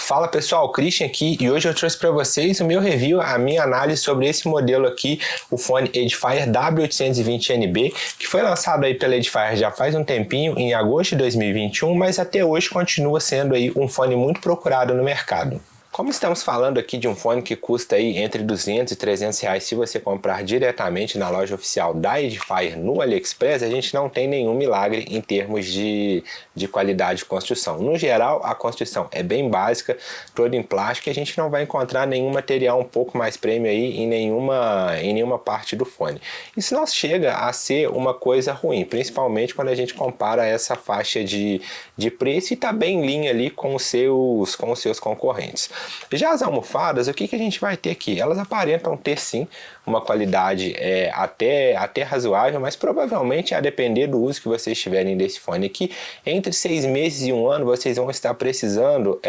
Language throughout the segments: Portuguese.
Fala pessoal, Christian aqui e hoje eu trouxe para vocês o meu review, a minha análise sobre esse modelo aqui, o fone Edifier W820NB, que foi lançado aí pela Edifier já faz um tempinho, em agosto de 2021, mas até hoje continua sendo aí um fone muito procurado no mercado. Como estamos falando aqui de um fone que custa aí entre 200 e 300 reais se você comprar diretamente na loja oficial da Edifier no AliExpress, a gente não tem nenhum milagre em termos de qualidade de construção. No geral, a construção é bem básica, toda em plástico, e a gente não vai encontrar nenhum material um pouco mais premium aí em nenhuma parte do fone. Isso não chega a ser uma coisa ruim, principalmente quando a gente compara essa faixa de preço e está bem em linha ali com os seus concorrentes. Já as almofadas, o que a gente vai ter aqui? Elas aparentam ter sim uma qualidade até razoável, mas provavelmente a depender do uso que vocês tiverem desse fone aqui, entre 6 meses e 1 ano vocês vão estar precisando,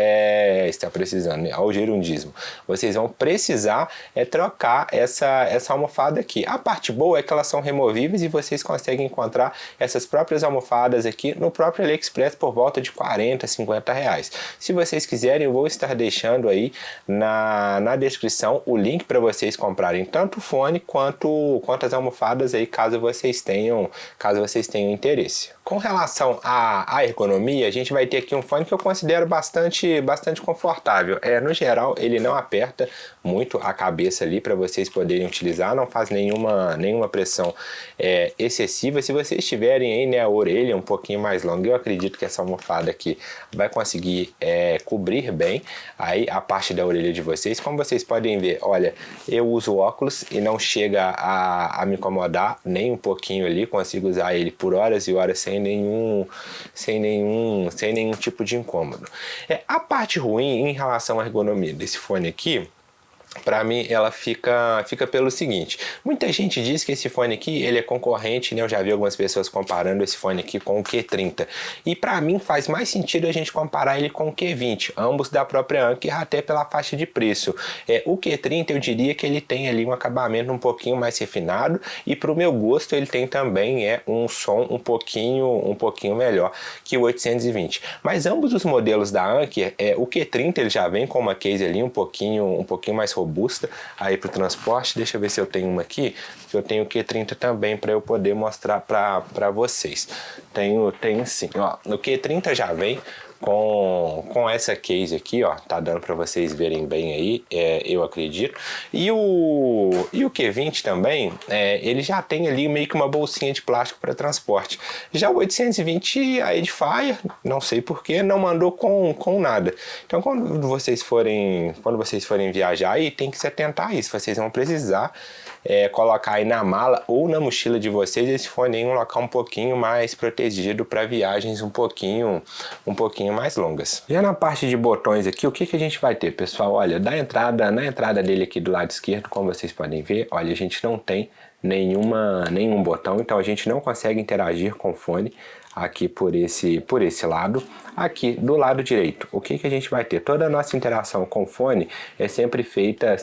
ao gerundismo, vocês vão precisar trocar essa almofada aqui. A parte boa é que elas são removíveis e vocês conseguem encontrar essas próprias almofadas aqui no próprio AliExpress por volta de 40, 50 reais. Se vocês quiserem, eu vou estar deixando aí na descrição o link para vocês comprarem tanto o fone quanto as almofadas aí, caso vocês tenham interesse. Com relação à ergonomia, a gente vai ter aqui um fone que eu considero bastante confortável. No geral, ele não aperta muito a cabeça ali para vocês poderem utilizar, não faz nenhuma pressão excessiva. Se vocês tiverem aí, a orelha um pouquinho mais longa, eu acredito que essa almofada aqui vai conseguir cobrir bem aí a parte da orelha de vocês. Como vocês podem ver, olha, eu uso óculos e não chega a me incomodar nem um pouquinho ali, consigo usar ele por horas e horas sem nenhum tipo de incômodo. A parte ruim em relação à ergonomia desse fone aqui, para mim ela fica pelo seguinte: muita gente diz que esse fone aqui ele é concorrente, né? Eu já vi algumas pessoas comparando esse fone aqui com o Q30, e para mim faz mais sentido a gente comparar ele com o Q20, ambos da própria Anker, até pela faixa de preço. O Q30 eu diria que ele tem ali um acabamento um pouquinho mais refinado, e para o meu gosto ele tem também um som um pouquinho melhor que o 820. Mas ambos os modelos da Anker, o Q30 ele já vem com uma case ali um pouquinho mais robusta aí para o transporte. Deixa eu ver se eu tenho uma aqui, que eu tenho o Q30 também para eu poder mostrar para vocês. Tenho sim, ó, no Q30 já vem com essa case aqui, ó, tá dando para vocês verem bem aí, eu acredito. E o Q20 também, ele já tem ali meio que uma bolsinha de plástico para transporte. Já o 820, a Edifier, não sei porquê, não mandou com nada. Então quando vocês forem viajar aí, tem que se atentar a isso. Vocês vão precisar colocar aí na mala ou na mochila de vocês esse fone em um local um pouquinho mais protegido para viagens um pouquinho mais longas. Já na parte de botões aqui, o que a gente vai ter, pessoal? Olha, na entrada dele aqui do lado esquerdo, como vocês podem ver, olha, a gente não tem nenhum botão, então a gente não consegue interagir com o fone aqui por esse lado. Aqui do lado direito, o que a gente vai ter? Toda a nossa interação com o fone é sempre feita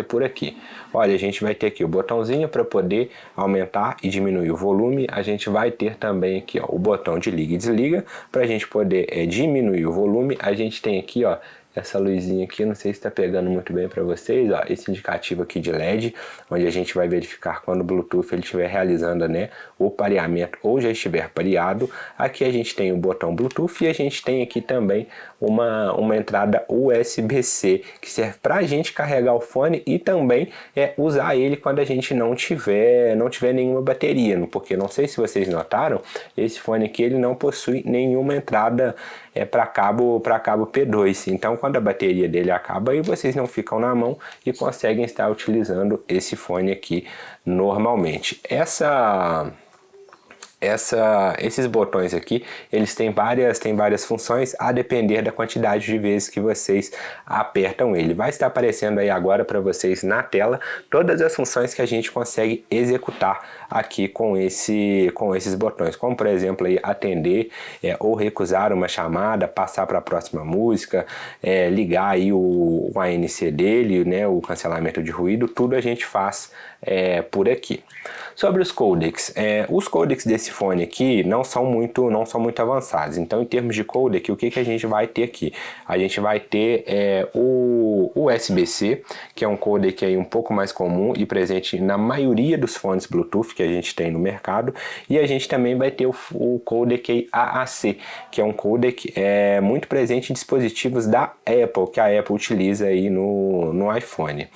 por aqui. Olha, a gente vai ter aqui o botãozinho para poder aumentar e diminuir o volume. A gente vai ter também aqui, ó, o botão de liga e desliga para a gente poder diminuir o volume. A gente tem aqui, ó, essa luzinha aqui, não sei se está pegando muito bem para vocês, ó, esse indicativo aqui de LED, onde a gente vai verificar quando o Bluetooth ele estiver realizando, né, o pareamento ou já estiver pareado. Aqui a gente tem o botão Bluetooth e a gente tem aqui também uma entrada USB-C, que serve para a gente carregar o fone e também usar ele quando a gente não tiver nenhuma bateria, porque não sei se vocês notaram, esse fone aqui ele não possui nenhuma entrada para cabo P2, então quando a bateria dele acaba, aí vocês não ficam na mão e conseguem estar utilizando esse fone aqui normalmente. Esses botões aqui, eles têm várias funções a depender da quantidade de vezes que vocês apertam ele. Vai estar aparecendo aí agora para vocês na tela todas as funções que a gente consegue executar aqui com esses botões, como por exemplo aí, atender ou recusar uma chamada, passar para a próxima música, ligar aí o ANC dele, né, o cancelamento de ruído, tudo a gente faz por aqui. Sobre os codecs desse desse fone aqui não são muito avançados. Então, em termos de codec, o que a gente vai ter aqui? A gente vai ter o USB-C, que é um codec aí um pouco mais comum e presente na maioria dos fones Bluetooth que a gente tem no mercado, e a gente também vai ter o codec AAC, que é um codec muito presente em dispositivos da Apple, que a Apple utiliza aí no iPhone.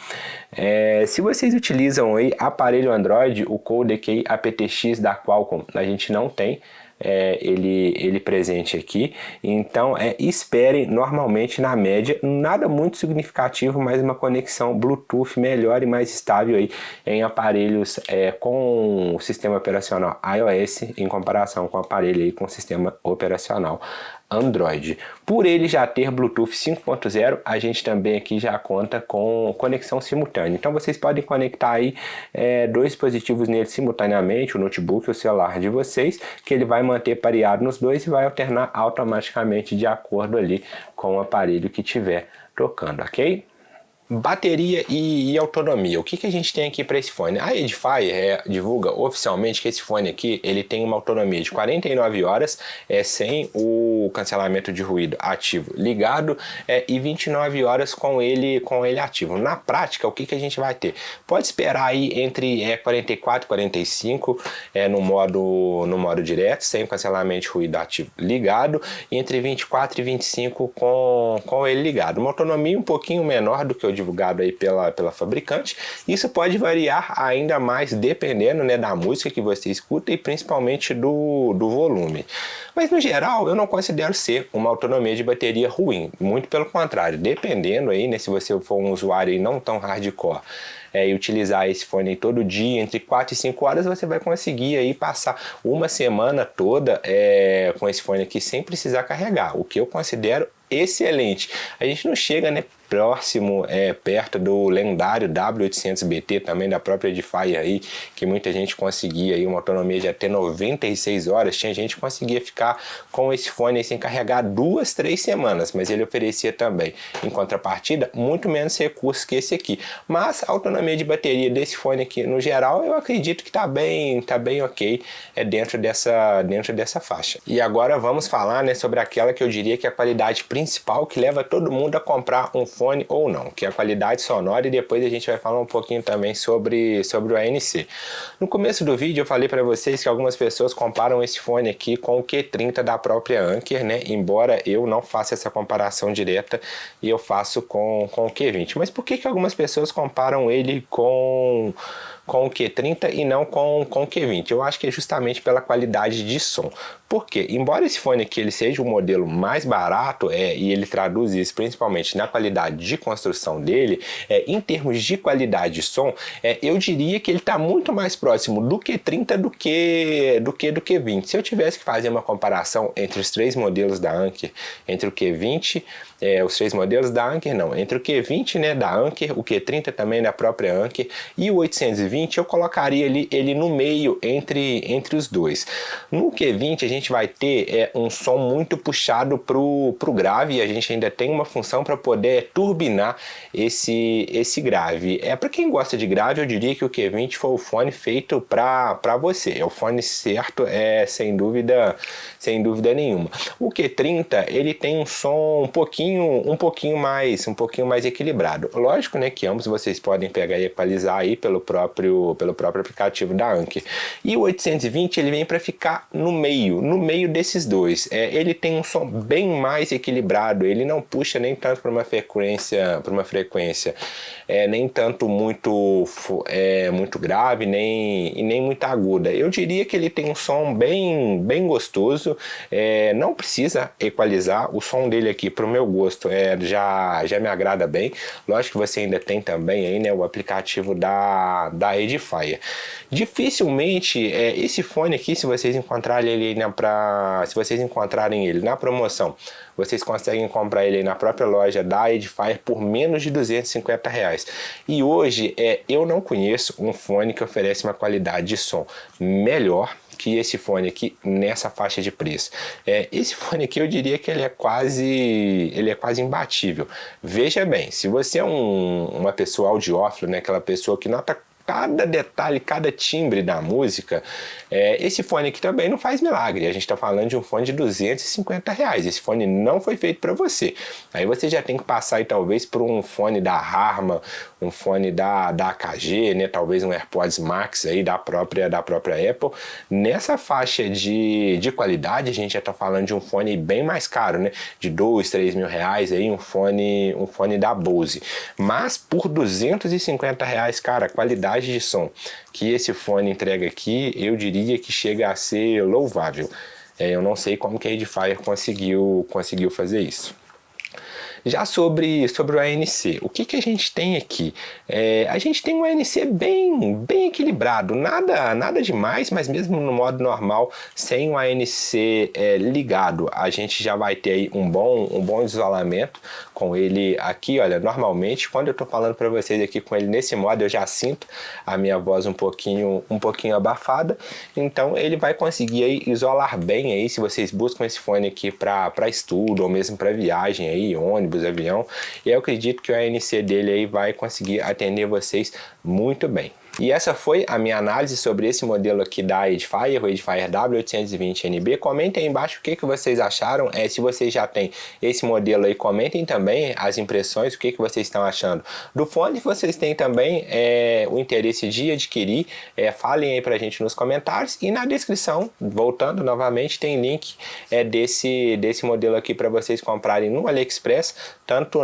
Se vocês utilizam aí aparelho Android, o codec aptX da Qualcomm a gente não tem ele presente aqui, então esperem normalmente na média, nada muito significativo, mas uma conexão Bluetooth melhor e mais estável aí em aparelhos com o sistema operacional iOS em comparação com o aparelho aí com o sistema operacional Android. Por ele já ter Bluetooth 5.0, a gente também aqui já conta com conexão simultânea. Então vocês podem conectar aí dois dispositivos nele simultaneamente, o notebook e o celular de vocês, que ele vai manter pareado nos dois e vai alternar automaticamente de acordo ali com o aparelho que estiver tocando, ok? Bateria e autonomia. O que a gente tem aqui para esse fone? A Edifier divulga oficialmente que esse fone aqui ele tem uma autonomia de 49 horas sem o cancelamento de ruído ativo ligado e 29 horas com ele ativo. Na prática, o que a gente vai ter? Pode esperar aí entre 44 e 45 no modo direto, sem o cancelamento de ruído ativo ligado, e entre 24 e 25 com ele ligado. Uma autonomia um pouquinho menor do que o divulgado aí pela fabricante. Isso pode variar ainda mais dependendo da música que você escuta e principalmente do volume. Mas no geral eu não considero ser uma autonomia de bateria ruim, muito pelo contrário, dependendo aí, se você for um usuário aí não tão hardcore e utilizar esse fone aí todo dia, entre 4 e 5 horas, você vai conseguir aí passar uma semana toda com esse fone aqui sem precisar carregar, o que eu considero excelente. A gente não chega próximo, perto do lendário W800BT, também da própria Edifier aí, que muita gente conseguia aí uma autonomia de até 96 horas, tinha gente que conseguia ficar com esse fone aí sem carregar 2, 3 semanas, mas ele oferecia também, em contrapartida, muito menos recursos que esse aqui. Mas a autonomia de bateria desse fone aqui, no geral, eu acredito que tá bem ok, dentro dessa faixa. E agora vamos falar, sobre aquela que eu diria que é a qualidade principal que leva todo mundo a comprar um fone ou não, que é a qualidade sonora, e depois a gente vai falar um pouquinho também sobre o ANC. No começo do vídeo eu falei para vocês que algumas pessoas comparam esse fone aqui com o Q30 da própria Anker, embora eu não faça essa comparação direta e eu faço com o Q20. Mas por que algumas pessoas comparam ele com o Q30 e não com o Q20? Eu acho que é justamente pela qualidade de som. Porque, embora esse fone aqui ele seja o modelo mais barato, e ele traduz isso principalmente na qualidade de construção dele, em termos de qualidade de som, eu diria que ele está muito mais próximo do Q30 do que do Q20. Se eu tivesse que fazer uma comparação entre os três modelos da Anker, entre o Q20, os três modelos da Anker, não, entre o Q20 da Anker, o Q30 também da própria Anker e o 820, eu colocaria ele no meio entre os dois. No Q20 a gente vai ter um som muito puxado pro grave, e a gente ainda tem uma função para poder turbinar esse grave. Para quem gosta de grave, eu diria que o Q20 foi o fone feito para você, é o fone certo, sem dúvida nenhuma. O Q30 ele tem um som um pouquinho mais equilibrado. Lógico, que ambos vocês podem pegar e equalizar aí pelo próprio aplicativo da Anker. E o 820 ele vem para ficar no meio desses dois. Ele tem um som bem mais equilibrado, ele não puxa nem tanto para uma frequência nem tanto muito grave, nem muito aguda. Eu diria que ele tem um som bem gostoso, não precisa equalizar, o som dele aqui, pro meu gosto, já me agrada bem. Lógico que você ainda tem também aí, o aplicativo da Edifier. Dificilmente esse fone aqui, se vocês encontrarem ele na promoção, vocês conseguem comprar ele na própria loja da Edifier por menos de R$250. E hoje eu não conheço um fone que oferece uma qualidade de som melhor que esse fone aqui nessa faixa de preço. Esse fone aqui eu diria que ele é quase imbatível. Veja bem, se você é uma pessoa audiófila, aquela pessoa que cada detalhe, cada timbre da música, esse fone aqui também não faz milagre. A gente está falando de um fone de R$250. Esse fone não foi feito para você. Aí você já tem que passar aí, talvez por um fone da Harman, um fone da AKG, né? Talvez um AirPods Max aí da própria Apple. Nessa faixa de qualidade, a gente já está falando de um fone bem mais caro, né? De R$2, R$3.000 aí, um fone da Bose. Mas por R$250, cara, a qualidade de som que esse fone entrega aqui, eu diria que chega a ser louvável. Eu não sei como que a Edifier conseguiu fazer isso. Já sobre o ANC, o que a gente tem aqui? A gente tem um ANC bem equilibrado, nada demais, mas mesmo no modo normal, sem o ANC ligado, a gente já vai ter aí um bom isolamento com ele aqui. Olha, normalmente quando eu estou falando para vocês aqui com ele nesse modo, eu já sinto a minha voz um pouquinho abafada, então ele vai conseguir aí isolar bem aí, se vocês buscam esse fone aqui para estudo ou mesmo para viagem aí, ônibus, avião, e eu acredito que o ANC dele aí vai conseguir atender vocês muito bem. E essa foi a minha análise sobre esse modelo aqui da Edifier, o Edifier W820NB. Comentem aí embaixo o que vocês acharam. Se vocês já têm esse modelo aí, comentem também as impressões, o que vocês estão achando do fone. Se vocês têm também o interesse de adquirir, falem aí pra gente nos comentários. E na descrição, voltando novamente, tem link desse modelo aqui para vocês comprarem no AliExpress, tanto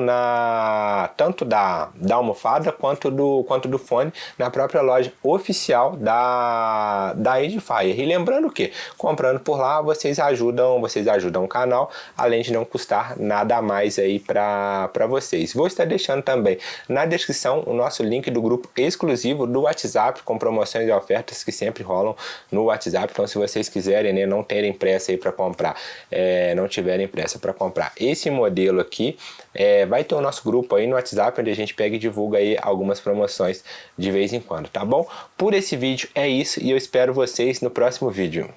da almofada quanto do fone, na própria loja oficial da Edifier. E lembrando que comprando por lá vocês ajudam o canal, além de não custar nada a mais aí para vocês. Vou estar deixando também na descrição o nosso link do grupo exclusivo do WhatsApp, com promoções e ofertas que sempre rolam no WhatsApp. Então, se vocês quiserem, né, não terem pressa aí para comprar, não tiverem pressa para comprar esse modelo aqui, vai ter o nosso grupo aí no WhatsApp, onde a gente pega e divulga aí algumas promoções de vez em quando, tá bom? Por esse vídeo é isso, e eu espero vocês no próximo vídeo.